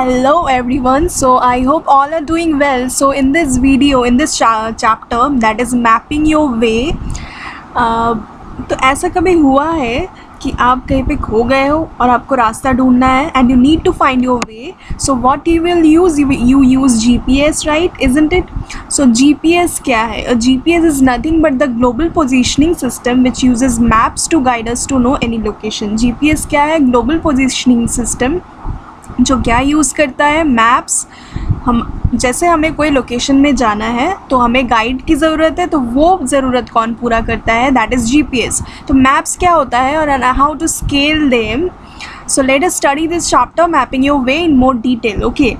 Hello everyone, so I hope all are doing well. So in this video, in this chapter that is mapping your way, तो ऐसा कभी हुआ है कि आप कहीं पे खो गए हो और आपको रास्ता ढूंढना है and you need to find your way. So what you will use, you use GPS, right? Isn't it? So GPS क्या है? GPS is nothing but the global positioning system which uses maps to guide us to know any location. GPS क्या है? Global positioning system जो क्या use करता है? Maps. हम जैसे हमें कोई लोकेशन में जाना है तो हमें गाइड की ज़रूरत है, तो वो ज़रूरत कौन पूरा करता है? That is GPS. तो मैप्स क्या होता है और how to scale them. So let us study this chapter mapping your way in more detail. Okay,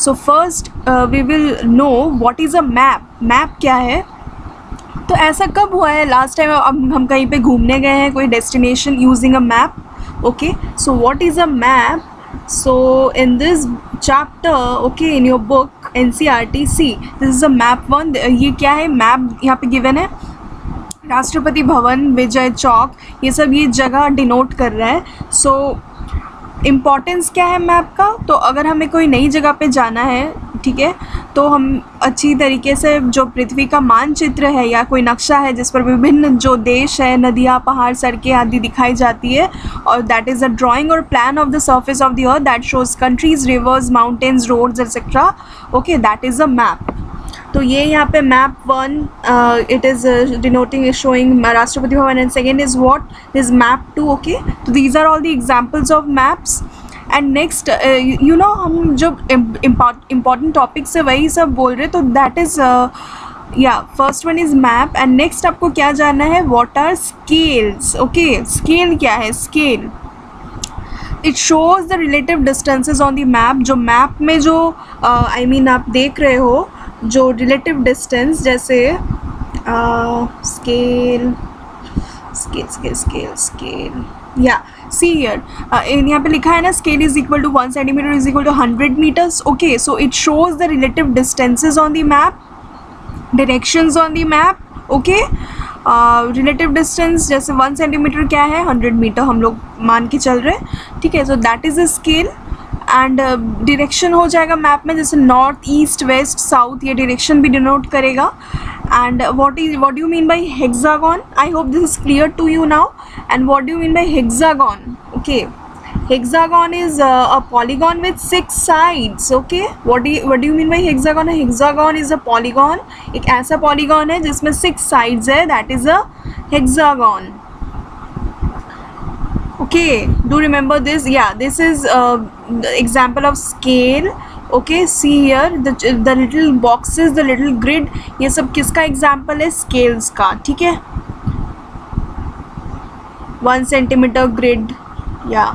so first we will know what is a map. Map क्या है? तो ऐसा कब हुआ है? लास्ट टाइम हम कहीं पे घूमने गए हैं, कोई destination, using a map. Okay, so what is a map? So in this chapter, okay, in your book NCERT, see, this is a map one. ये क्या है? मैप यहाँ पे गिवन है. राष्ट्रपति भवन, विजय चौक, ये सब ये जगह डिनोट कर रहा है. सो इम्पॉर्टेंस क्या है मैप का? तो अगर हमें कोई नई जगह पे जाना है, ठीक है, तो हम अच्छी तरीके से जो पृथ्वी का मानचित्र है या कोई नक्शा है जिस पर विभिन्न जो देश है, नदियाँ, पहाड़, सड़कें आदि दिखाई जाती है, और that is a drawing or plan of the surface of the earth that shows countries, rivers, mountains, roads etcetera. Okay, that is a map. तो ये यहाँ पे map one, it is denoting, showing Rashtrapati Bhavan, and second is what is map two. Okay, तो these are all the examples of maps. And next, you know, हम जो important topics है वही सब बोल रहे, तो दैट इज़ या first one is map. And next आपको क्या जानना है? What are scales. Okay, scale क्या है? Scale, it shows the relative distances on the map. जो मैप में जो आई मीन आप देख रहे हो, जो रिलेटिव डिस्टेंस, जैसे scale scale scale scale scale, या सी हियर, यहाँ पे लिखा है ना, scale is equal to 1 centimetre is equal to 100 metres. Okay, so it shows the relative distances on the map, directions on the map. Okay, relative distance जैसे 1 centimetre क्या है? 100 metre हम लोग मान के चल रहे हैं, ठीक है. So that is a scale. And direction हो जाएगा मैप में, जैसे नॉर्थ, ईस्ट, वेस्ट, साउथ, ये डायरेक्शन भी डिनोट करेगा. And what do you mean by hexagon? I hope this is clear to you now. And what do you mean by hexagon? Okay, hexagon is a polygon with 6 sides. Okay, what do you mean by hexagon? Hexagon is a polygon, एक ऐसा polygon है जिसमें 6 sides है, that is a hexagon. Okay, do remember this. Yeah, this is the example of scale. Okay, see here the little boxes, the little grid, ये सब किसका example है? Scales का, ठीक है. 1 centimeter grid, yeah.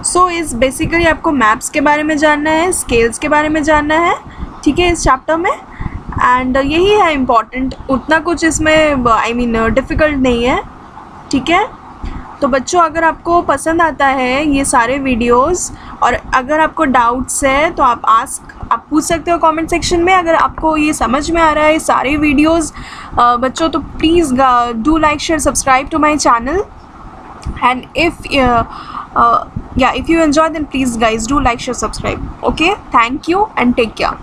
सो इस बेसिकली आपको मैप्स के बारे में जानना है, स्केल्स के बारे में जानना है, ठीक है, इस चैप्टर में. एंड यही है इम्पॉर्टेंट, उतना कुछ इसमें आई मीन डिफ़िकल्ट नहीं है, ठीक है. तो बच्चों, अगर आपको पसंद आता है ये सारे वीडियोस और अगर आपको डाउट्स है तो आप पूछ सकते हो कमेंट सेक्शन में. अगर आपको ये समझ में आ रहा है सारे वीडियोस बच्चों, तो please do like, share, subscribe to my channel. And if you enjoy, then please guys do like, share, subscribe. Okay, thank you and take care.